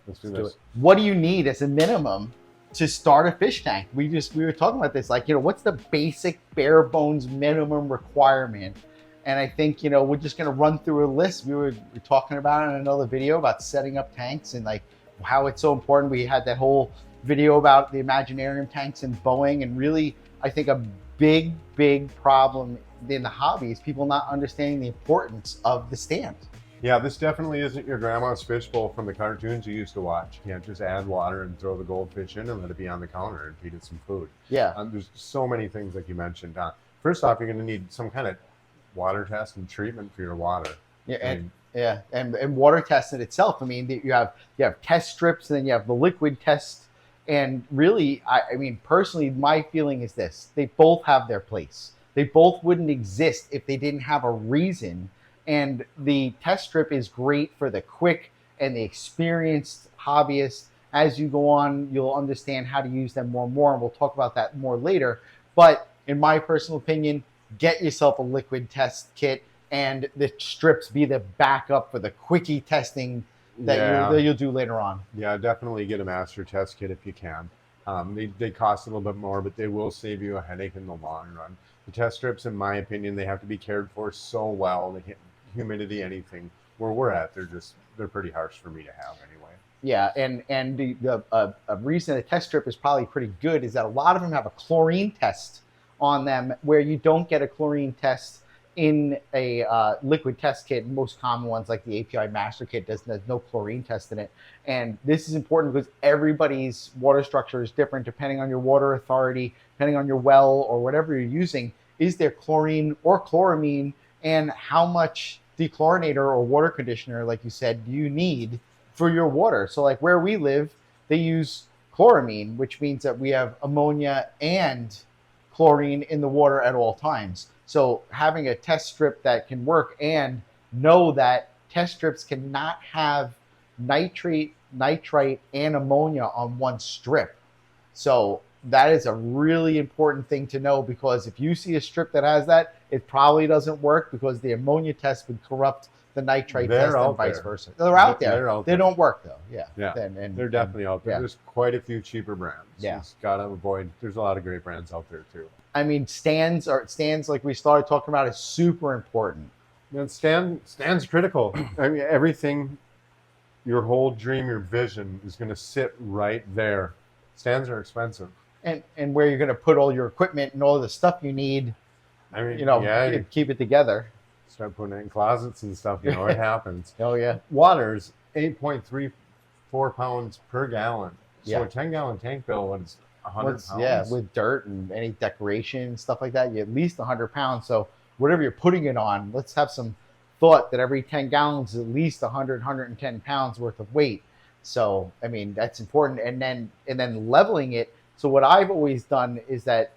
Let's do this. What do you need as a minimum to start a fish tank? We were talking about this, like, what's the basic bare bones minimum requirement? And I think, we're just going to run through a list. We were talking about in another video about setting up tanks and like how it's so important. We had that whole video about the Imaginarium tanks and Boeing, and really, I think a big problem in the hobby is people not understanding the importance of the stand. Yeah, this definitely isn't your grandma's fishbowl from the cartoons you used to watch. You can't just add water and throw the goldfish in and let it be on the counter and feed it some food. Yeah. There's so many things like you mentioned. First off, you're going to need some kind of water test and treatment for your water. Yeah, and water test in itself. I mean, you have test strips, and then you have the liquid test. And really, I mean, personally, my feeling is this: they both have their place. They both wouldn't exist if they didn't have a reason. And the test strip is great for the quick and the experienced hobbyist. As you go on, you'll understand how to use them more and more, and we'll talk about that more later. But in my personal opinion, get yourself a liquid test kit, and the strips be the backup for the quickie testing that you'll do later on. Yeah, definitely get a master test kit if you can. They cost a little bit more, but they will save you a headache in the long run. The test strips, in my opinion, they have to be cared for so well. They hit humidity, anything. Where we're at, they're pretty harsh for me to have anyway. Yeah, and the reason a test strip is probably pretty good is that a lot of them have a chlorine test on them, where you don't get a chlorine test in a liquid test kit. Most common ones like the API Master Kit there's no chlorine test in it. And this is important because everybody's water structure is different depending on your water authority, depending on your well or whatever you're using. Is there chlorine or chloramine, and how much dechlorinator or water conditioner, like you said, do you need for your water? So like where we live, they use chloramine, which means that we have ammonia and chlorine in the water at all times. So having a test strip that can work, and know that test strips cannot have nitrate, nitrite, and ammonia on one strip. So that is a really important thing to know, because if you see a strip that has that, it probably doesn't work, because the ammonia test would corrupt the nitrate test and vice versa. They're out there. They don't work though. Yeah. And they're definitely out there. Yeah. There's quite a few cheaper brands. Yeah. You just gotta avoid. There's a lot of great brands out there too. I mean, stands like we started talking about is super important. And stands critical. I mean, everything, your whole dream, your vision is going to sit right there. Stands are expensive. And where you're going to put all your equipment and all the stuff you need. I mean, keep it together. Start putting it in closets and stuff. It happens. Oh yeah. Water's 8.34 pounds per gallon. So a 10-gallon tank bill, what's 100 pounds? Yeah, with dirt and any decoration and stuff like that, you at least 100 pounds. So whatever you're putting it on, let's have some thought that every 10 gallons is at least 110 pounds worth of weight. So I mean, that's important. And then leveling it. So what I've always done is that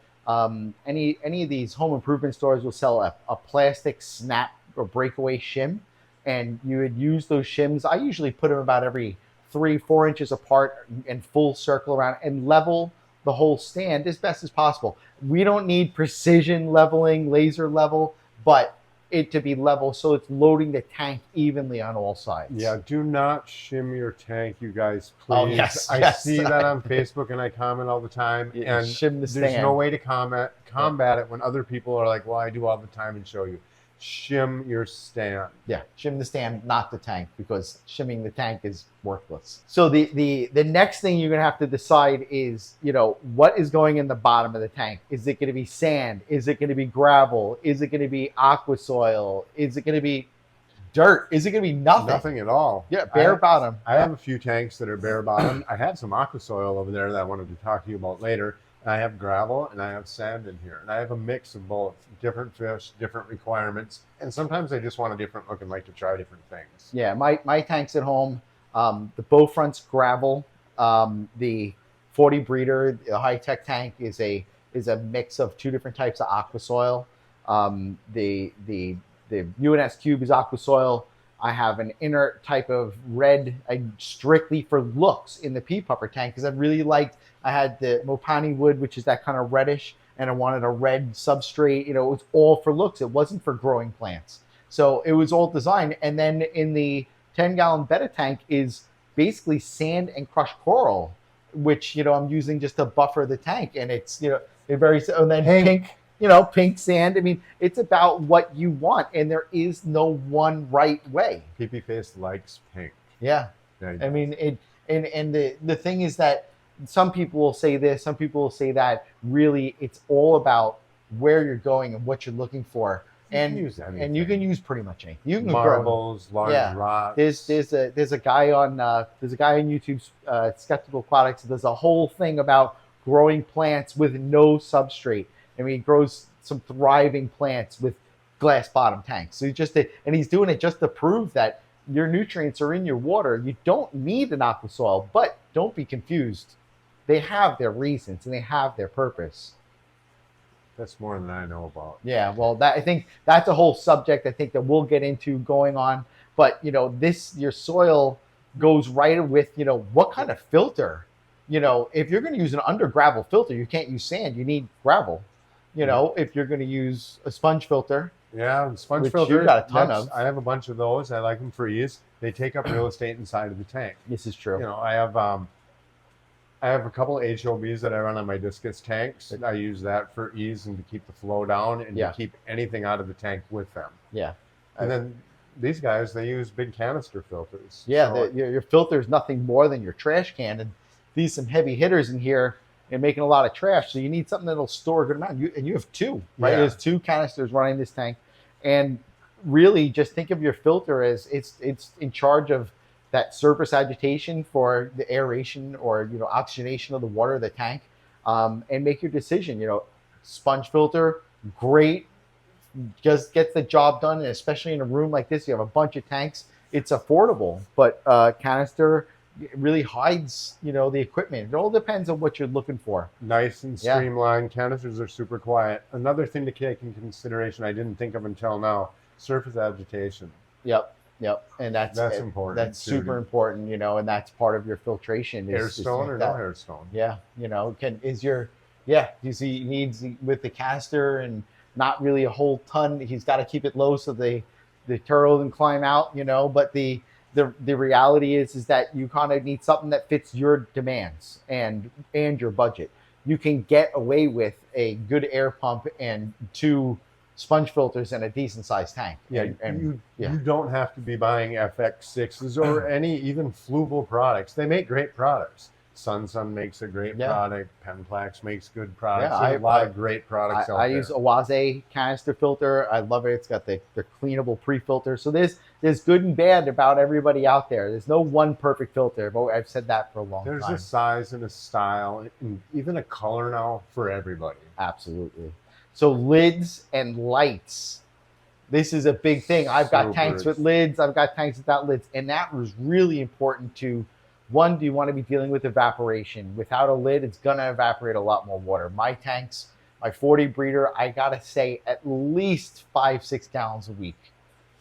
any of these home improvement stores will sell a plastic snap or breakaway shim, and you would use those shims. I usually put them about every 3-4 inches apart and full circle around, and level the whole stand as best as possible. We don't need precision leveling, laser level, but it to be level so it's loading the tank evenly on all sides. Yeah, do not shim your tank, you guys, please. Oh, yes, I see that on Facebook, and I comment all the time. Yeah, and shim the stand. There's no way to combat it when other people are like, well, I do all the time and show you. Shim your stand. Yeah, shim the stand, not the tank, because shimming the tank is worthless. So the next thing you're going to have to decide is, what is going in the bottom of the tank? Is it going to be sand? Is it going to be gravel? Is it going to be aqua soil? Is it going to be dirt? Is it going to be nothing? Nothing at all. Yeah, bare bottom. I have a few tanks that are bare bottom. I have some aqua soil over there that I wanted to talk to you about later. I have gravel and I have sand in here, and I have a mix of both. Different fish, different requirements, and sometimes I just want a different look and like to try different things. Yeah, my tanks at home, the Beaufront's gravel, the 40 breeder, the high-tech tank is a mix of 2 different types of aqua soil. The UNS Cube is aqua soil. I have an inert type of red, strictly for looks, in the pea pupper tank, because I had the Mopani wood, which is that kind of reddish, and I wanted a red substrate. It was all for looks. It wasn't for growing plants. So it was all designed. And then in the 10-gallon Betta tank is basically sand and crushed coral, which I'm using just to buffer the tank, and it's it very and then pink, pink sand. I mean, it's about what you want, and there is no one right way. PP Face likes pink. Yeah, I mean it, and the thing is that some people will say this, some people will say that. Really, it's all about where you're going and what you're looking for. And you can use pretty much anything. You can marbles, large rocks. There's a guy on YouTube, Skeptical Aquatics, that does a whole thing about growing plants with no substrate. I mean, he grows some thriving plants with glass bottom tanks. So he's doing it just to prove that your nutrients are in your water. You don't need an aqua soil, but don't be confused. They have their reasons and they have their purpose. That's more than I know about. Yeah, well, I think that's a whole subject I think that we'll get into going on. But your soil goes right with what kind of filter. If you're going to use an under gravel filter, you can't use sand. You need gravel. If you're going to use a sponge filter. Yeah, sponge filter. You got a ton of. I have a bunch of those. I like them for ease. They take up real estate inside of the tank. This is true. I have a couple of HOBs that I run on my discus tanks. I use that for ease and to keep the flow down and to keep anything out of the tank with them. Yeah. And then these guys, they use big canister filters. Yeah, so your filter is nothing more than your trash can. And these some heavy hitters in here and making a lot of trash. So you need something that'll store a good amount. And you have two, right? Yeah. There's two canisters running this tank. And really just think of your filter as it's in charge of that surface agitation for the aeration or oxygenation of the water of the tank, and make your decision. Sponge filter, great, just gets the job done, and especially in a room like this, you have a bunch of tanks. It's affordable, but canister really hides the equipment. It all depends on what you're looking for. Nice and streamlined. Canisters are super quiet. Another thing to take into consideration I didn't think of until now: surface agitation. Yep, and that's important. That's super important, and that's part of your filtration. Airstone or no airstone? Yeah, you see, he needs with the canister and not really a whole ton. He's got to keep it low so the turtle doesn't climb out, But the reality is that you kind of need something that fits your demands and your budget. You can get away with a good air pump and two sponge filters and a decent sized tank. You don't have to be buying FX6s or any even Fluval products. They make great products. Sun makes a great product. Penplax makes good products. There's a lot of great products out there. I use a Waze canister filter. I love it. It's got the cleanable pre-filter. So there's good and bad about everybody out there. There's no one perfect filter, but I've said that for a long time. There's a size and a style and even a color now for everybody. Absolutely. So lids and lights. This is a big thing. I've got tanks with lids. I've got tanks without lids. And that was really important to, one, do you want to be dealing with evaporation? Without a lid, it's going to evaporate a lot more water. My tanks, my 40 breeder, I got to say at least 5-6 gallons a week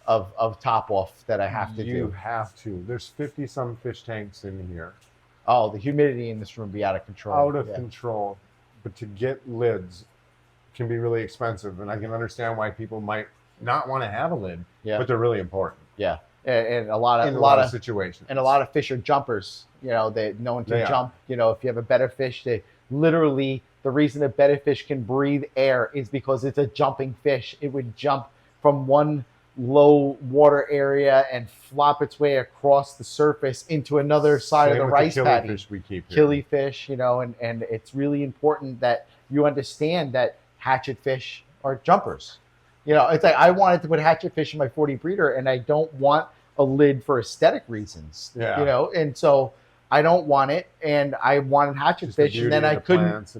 of top off that I have to do. You have to. There's 50 some fish tanks in here. Oh, the humidity in this room be out of control. Out of control. But to get lids can be really expensive, and I can understand why people might not want to have a lid, but they're really important. Yeah, and a lot of situations, and a lot of fish are jumpers. They known to jump. If you have a better fish, the reason a better fish can breathe air is because it's a jumping fish. It would jump from one low water area and flop its way across the surface into another side of the rice paddy. Fish we keep killifish, and it's really important that you understand that hatchet fish are jumpers. It's like I wanted to put hatchet fish in my 40 breeder, and I don't want a lid for aesthetic reasons. And so I don't want it, and I wanted hatchet fish, and then I couldn't.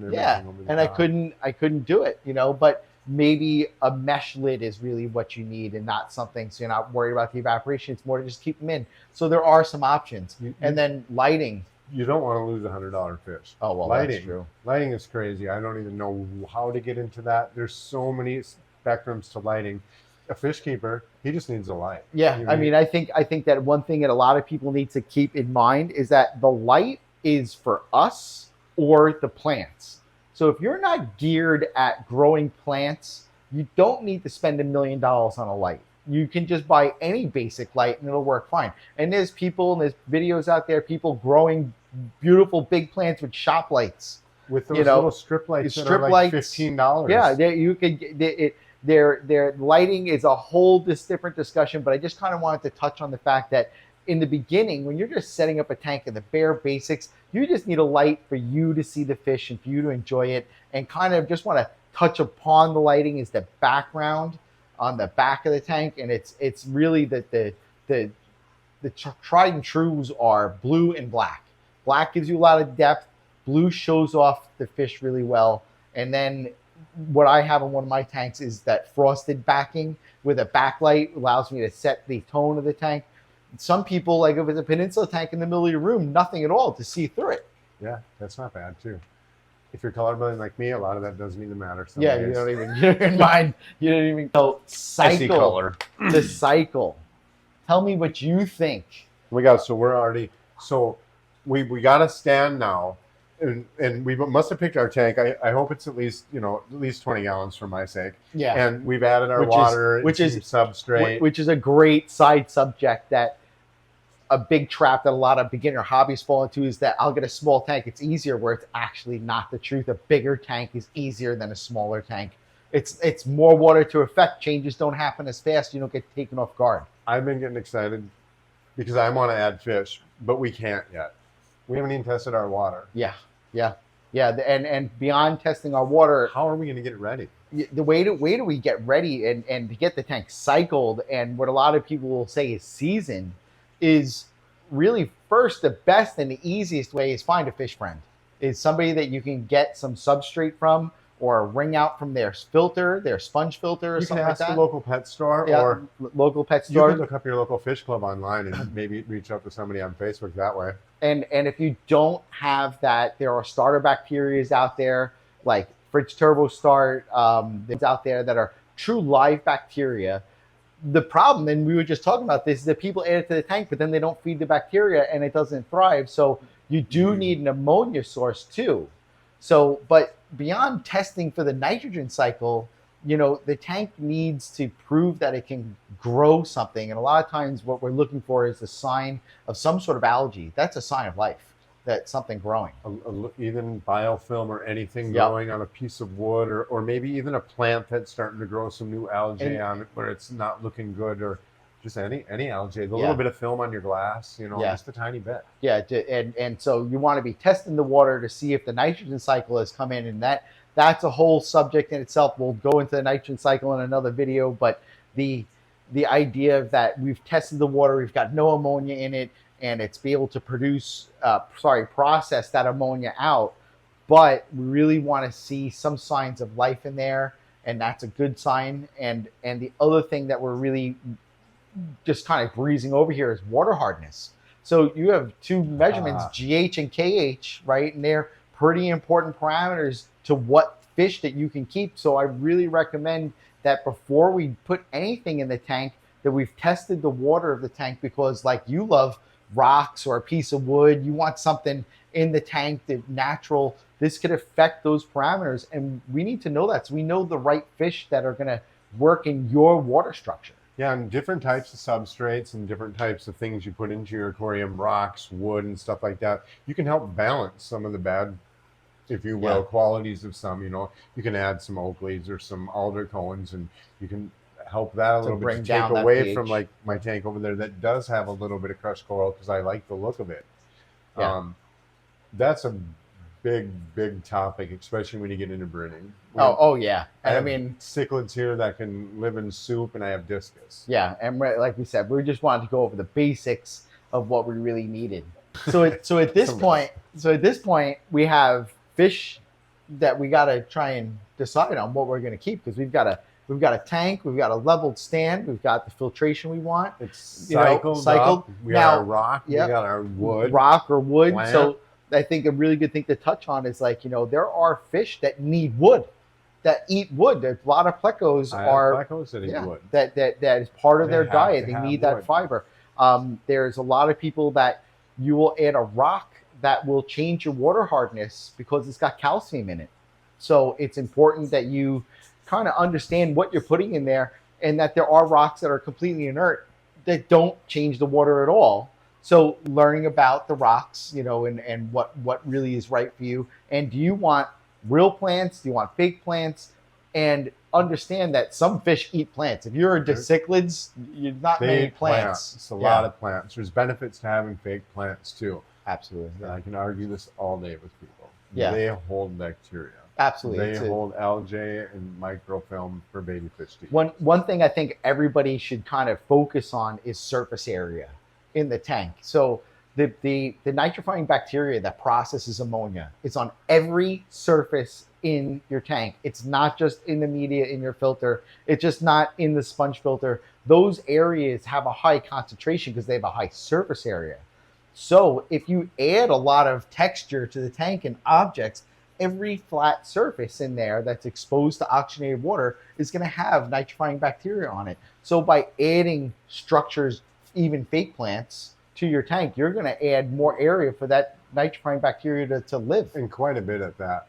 I couldn't do it. But maybe a mesh lid is really what you need, and not something so you're not worried about the evaporation. It's more to just keep them in. So there are some options, and then lighting. You don't want to lose $100 fish. Oh, well, lighting, that's true. Lighting is crazy. I don't even know how to get into that. There's so many spectrums to lighting. A fish keeper, he just needs a light. Yeah, I think that one thing that a lot of people need to keep in mind is that the light is for us or the plants. So if you're not geared at growing plants, you don't need to spend $1 million on a light. you can just buy any basic light and it'll work fine. And there's videos out there, people growing beautiful big plants with shop lights. With those little strip lights that are like $15. Yeah, you could get it. Their lighting is a whole different discussion, but I just kind of wanted to touch on the fact that in the beginning, when you're just setting up a tank in the bare basics, you just need a light for you to see the fish and for you to enjoy it, and kind of just want to touch upon the lighting is the background on the back of the tank, and it's really the tried and trues are blue and black. Black gives you a lot of depth. Blue shows off the fish really well, and then what I have in one of my tanks is that frosted backing with a backlight allows me to set the tone of the tank. Some people, like if it's a peninsula tank in the middle of your room, nothing at all to see through it. Yeah, that's not bad too. If you're colorblind like me, a lot of that doesn't even matter. Yeah, days. you don't even mind. You don't even know. Cycle. I see color. The cycle. Tell me what you think. We got a stand now, and we must have picked our tank. I hope it's at least 20 gallons for my sake. Yeah. And we've added our water, which is substrate, which is a great side subject that a big trap that a lot of beginner hobbies fall into is that I'll get a small tank. It's easier, where it's actually not the truth. A bigger tank is easier than a smaller tank. It's more water to affect. Changes don't happen as fast. You don't get taken off guard. I've been getting excited because I want to add fish, but we can't yet. We haven't even tested our water. Yeah. And beyond testing our water, how are we going to get it ready? The way do we get ready and to get the tank cycled, and what a lot of people will say is seasoned, is really first the best and the easiest way is find a fish friend. Is somebody that you can get some substrate from, or wring out from their filter, their sponge filter, or something like that. You can ask the local pet store, or local pet store. You can look up your local fish club online and maybe reach out to somebody on Facebook that way. And if you don't have that, there are starter bacteria out there, like Fridge Turbo Start, that's out there that are true live bacteria. The problem, and we were just talking about this, is that people add it to the tank, but then they don't feed the bacteria and it doesn't thrive. So you do need an ammonia source too. So, but beyond testing for the nitrogen cycle, the tank needs to prove that it can grow something. And a lot of times what we're looking for is a sign of some sort of algae. That's a sign of life, that something growing. Even biofilm or anything growing on a piece of wood, or maybe even a plant that's starting to grow some new algae on it where it's not looking good, or just any algae, the little bit of film on your glass, just a tiny bit. Yeah, and so you want to be testing the water to see if the nitrogen cycle has come in, and that's a whole subject in itself. We'll go into the nitrogen cycle in another video, but the idea of that we've tested the water, we've got no ammonia in it, and it's be able to process that ammonia out, but we really want to see some signs of life in there, and that's a good sign. And the other thing that we're really just kind of breezing over here is water hardness. So you have two measurements, GH and KH, right? And they're pretty important parameters to what fish that you can keep. So I really recommend that before we put anything in the tank, that we've tested the water of the tank, because like you love rocks or a piece of wood, you want something in the tank that's natural. This could affect those parameters, and we need to know that, so we know the right fish that are going to work in your water structure. Yeah, and different types of substrates and different types of things you put into your aquarium, rocks, wood, and stuff like that, you can help balance some of the bad, if you will, qualities of some. You can add some oak leaves or some alder cones, and you can help that a little bit to take away from like my tank over there that does have a little bit of crushed coral, because I like the look of it. Yeah. That's a big topic, especially when you get into breeding. Oh yeah. And I mean, cichlids here that can live in soup, and I have discus. Yeah, and like we said, we just wanted to go over the basics of what we really needed. So at this point, we have fish that we got to try and decide on what we're going to keep, because we've got a tank, we've got a leveled stand, we've got the filtration we want. It's cycled. Up. We got our rock, we got our wood. Rock or wood. Plant. So I think a really good thing to touch on is there are fish that need wood, that eat wood. There's a lot of plecos that eat wood. That is part of their diet. They need that fiber. There's a lot of people that you will add a rock that will change your water hardness because it's got calcium in it. So it's important that you kind of understand what you're putting in there. and that there are rocks that are completely inert that don't change the water at all. So learning about the rocks, and what really is right for you. And do you want real plants? Do you want fake plants? And understand that some fish eat plants. If you're a decichlids, you're not They many eat plants. It's a lot of plants. There's benefits to having fake plants too. Absolutely. And I can argue this all day with people. Yeah. They hold bacteria. Absolutely. They hold algae and microfilm for baby fish to eat. One thing I think everybody should kind of focus on is surface area in the tank. So the nitrifying bacteria that processes ammonia is on every surface in your tank. It's not just in the media in your filter. It's just not in the sponge filter. Those areas have a high concentration because they have a high surface area. So if you add a lot of texture to the tank and objects, every flat surface in there that's exposed to oxygenated water is going to have nitrifying bacteria on it. So by adding structures, even fake plants, to your tank, you're going to add more area for that nitrifying bacteria to live. And quite a bit at that.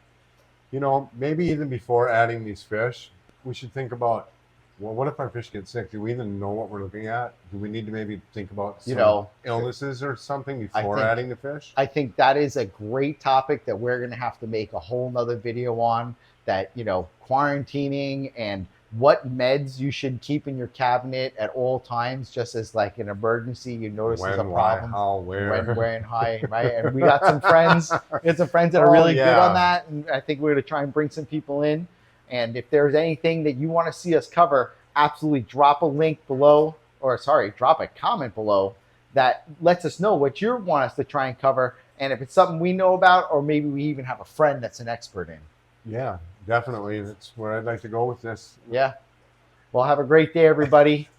Maybe even before adding these fish, we should think about, well, what if our fish get sick? Do we even know what we're looking at? Do we need to maybe think about some illnesses or something before adding the fish? I think that is a great topic that we're going to have to make a whole nother video on, that, quarantining and what meds you should keep in your cabinet at all times, just as like an emergency, you notice there's a problem. Why, how, where. When, and how, right? And we got some friends. We got some friends that are really good on that, and I think we're going to try and bring some people in. And if there's anything that you want to see us cover, absolutely drop a link below, drop a comment below that lets us know what you want us to try and cover. And if it's something we know about, or maybe we even have a friend that's an expert in. Yeah, definitely. That's where I'd like to go with this. Yeah. Well, have a great day, everybody.